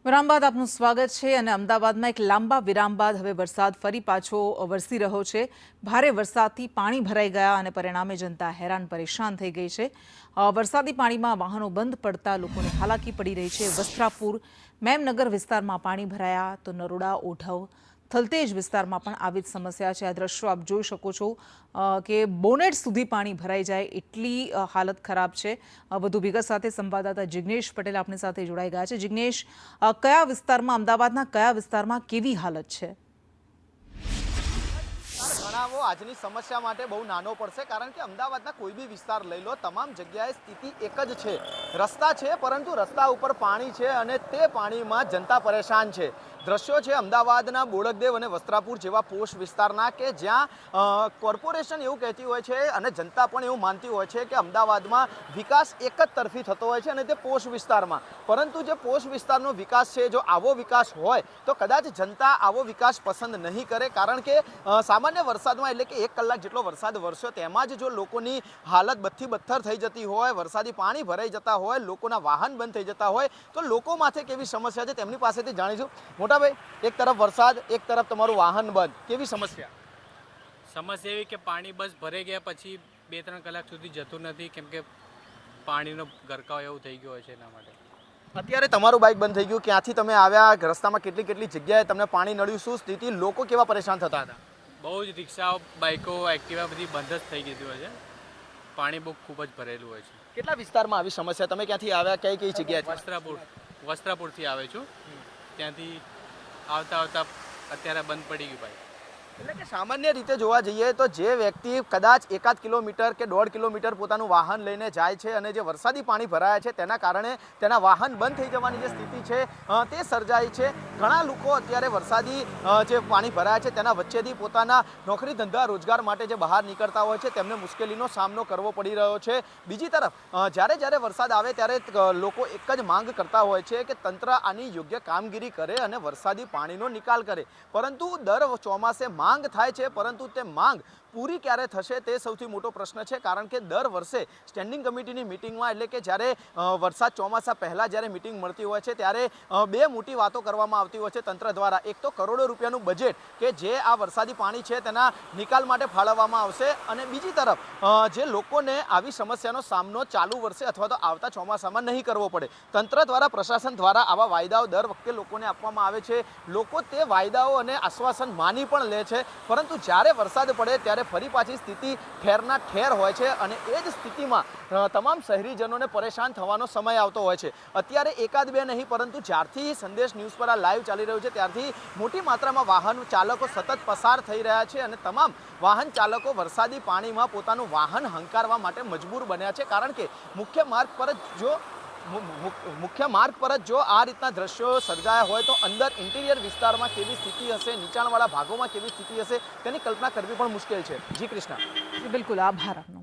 વિરામ બાદ આપનું સ્વાગત છે અને અમદાવાદમાં એક લાંબા વિરામ બાદ હવે વરસાદ ફરી પાછો વરસી રહ્યો છે। ભારે વરસાદથી પાણી ભરાઈ ગયા અને પરિણામે જનતા હેરાન પરેશાન થઈ ગઈ છે। વરસાદી પાણીમાં વાહનો બંધ પડતા લોકોને હાલાકી પડી રહી છે। વસ્ત્રાપુર મેમનગર વિસ્તારમાં પાણી ભરાયા તો નરોડા ઓઢવ થલતેજ વિસ્તારમાં પણ આવી જ સમસ્યા છે। આ દ્રશ્યો આપ જોઈ શકો છો કે બોનેટ સુધી પાણી ભરાઈ જાય એટલી હાલત ખરાબ છે। વધુ વિગત સાથે સંવાદદાતા જિગ્નેશ પટેલ આપણી સાથે જોડાઈ ગયા છે। જિગ્નેશ, કયા વિસ્તારમાં, અમદાવાદના કયા વિસ્તારમાં કેવી હાલત છે? ગણાવો આજની સમસ્યા માટે બહુ નાનો પડશે, કારણ કે અમદાવાદના કોઈ બી વિસ્તાર લઈ લો, તમામ જગ્યાએ સ્થિતિ એક જ છે। રસ્તા છે પરંતુ રસ્તા ઉપર પાણી છે અને તે પાણીમાં જનતા પરેશાન છે। દ્રશ્યો છે અમદાવાદના બોડકદેવ અને વસ્ત્રાપુર જેવા પોશ વિસ્તારના, કે જ્યાં કોર્પોરેશન એવું કહેતી હોય છે અને જનતા પણ એવું માનતી હોય છે કે અમદાવાદમાં વિકાસ એક જ તરફી થતો હોય છે અને તે પોશ વિસ્તારમાં, પરંતુ જે પોશ વિસ્તારનો વિકાસ છે, જો આવો વિકાસ હોય તો કદાચ જનતા આવો વિકાસ પસંદ નહીં કરે, કારણ કે સામાન્ય વરસાદમાં, એટલે કે 1 કલાક જેટલો વરસાદ વરસ્યો તેમાં જ જો લોકોની હાલત બદથી બદતર થઈ જતી હોય, વરસાદી પાણી ભરાઈ જતા હોય, લોકોના વાહન બંધ થઈ જતા હોય, તો લોકો માથે કેવી સમસ્યા છે તેમની પાસેથી જાણીશું। મોટાભાઈ, એક તરફ વરસાદ, એક તરફ તમારું વાહન બંધ, કેવી સમસ્યા? સમસ્યા એવી કે પાણી બસ ભરાઈ ગયા પછી 2-3 કલાક સુધી જતું નથી, કેમ કે પાણીનો ગરકાવ એવું થઈ ગયો હોય છે એના માટે। અત્યારે તમારું બાઇક બંધ થઈ ગયું, ક્યાંથી તમે આવ્યા? રસ્તામાં કેટલી જગ્યાએ તમને પાણી નડ્યું? શું સ્થિતિ? લોકો કેવા પરેશાન થતા હતા? બહુ જ રિક્ષાઓ, બાઇકો, એક્ટિવા બધી બંધ જ થઈ ગઈ હોય છે। પાણી બહુ ખૂબ જ ભરેલું હોય છે। કેટલા વિસ્તારમાં આવી સમસ્યા? તમે ક્યાંથી આવ્યા? કઈ જગ્યાએ? વસ્ત્રાપુરથી આવે છું। ત્યાંથી આવતા અત્યારે બંધ પડી ગયું બાઇક। એટલે કે સામાન્ય રીતે જોવા જઈએ તો જે વ્યક્તિ કદાચ 1 કિલોમીટર કે 1.5 કિલોમીટર પોતાનું વાહન લઈને જાય છે અને જે વરસાદી પાણી ભરાયા છે તેના કારણે તેના વાહન બંધ થઈ જવાની જે સ્થિતિ છે તે સર્જાઈ છે। ઘણા લોકો અત્યારે વરસાદી જે પાણી ભરાયા છે તેના વચ્ચેથી પોતાના નોકરી ધંધા રોજગાર માટે જે બહાર નીકળતા હોય છે તેમને મુશ્કેલીનો સામનો કરવો પડી રહ્યો છે। બીજી તરફ જ્યારે વરસાદ આવે ત્યારે લોકો એક જ માંગ કરતા હોય છે કે તંત્ર આની યોગ્ય કામગીરી કરે અને વરસાદી પાણીનો નિકાલ કરે, પરંતુ દર ચોમાસે માંગ થાય છે, પરંતુ તે માંગ પૂરી ક્યારે થશે તે સૌથી મોટો પ્રશ્ન છે। કારણ કે દર વર્ષે સ્ટેન્ડિંગ કમિટીની મિટિંગમાં, એટલે કે જ્યારે વરસાદ ચોમાસા પહેલાં જ્યારે મિટિંગ મળતી હોય છે ત્યારે બે મોટી વાતો કરવામાં આવતી હોય છે તંત્ર દ્વારા। એક તો કરોડો રૂપિયાનું બજેટ કે જે આ વરસાદી પાણી છે તેના નિકાલ માટે ફાળવવામાં આવશે, અને બીજી તરફ જે લોકોને આવી સમસ્યાનો સામનો ચાલુ વર્ષે અથવા તો આવતા ચોમાસામાં નહીં કરવો પડે, તંત્ર દ્વારા, પ્રશાસન દ્વારા આવા વાયદાઓ દર વખતે લોકોને આપવામાં આવે છે। લોકો તે વાયદાઓ અને આશ્વાસન માની પણ લે છે, પરંતુ જ્યારે વરસાદ પડે ત્યારે ફરી પાછી સ્થિતિ ઠેરના ઠેર હોય છે અને એ જ સ્થિતિમાં તમામ શહેરીજનોને પરેશાન થવાનો સમય આવતો હોય છે। અત્યારે એકાદ બે નહીં, પરંતુ જ્યારથી સંદેશ ન્યૂઝ પર આ લાઈવ ચાલી રહ્યું છે ત્યારથી મોટી માત્રામાં વાહન ચાલકો સતત પસાર થઈ રહ્યા છે અને તમામ વાહન ચાલકો વરસાદી પાણીમાં પોતાનું વાહન હંકારવા માટે મજબૂર બન્યા છે, કારણ કે મુખ્ય માર્ગ પર જ જો આ રીતના દ્રશ્યો સર્જાયા હોય તો અંદર ઇન્ટિરિયર વિસ્તારમાં કેવી સ્થિતિ હશે, નીચાણવાળા ભાગોમાં કેવી સ્થિતિ હશે, તેની કલ્પના કરવી પણ મુશ્કેલ છે। જી કૃષ્ણા। બિલકુલ, આભાર આપનો।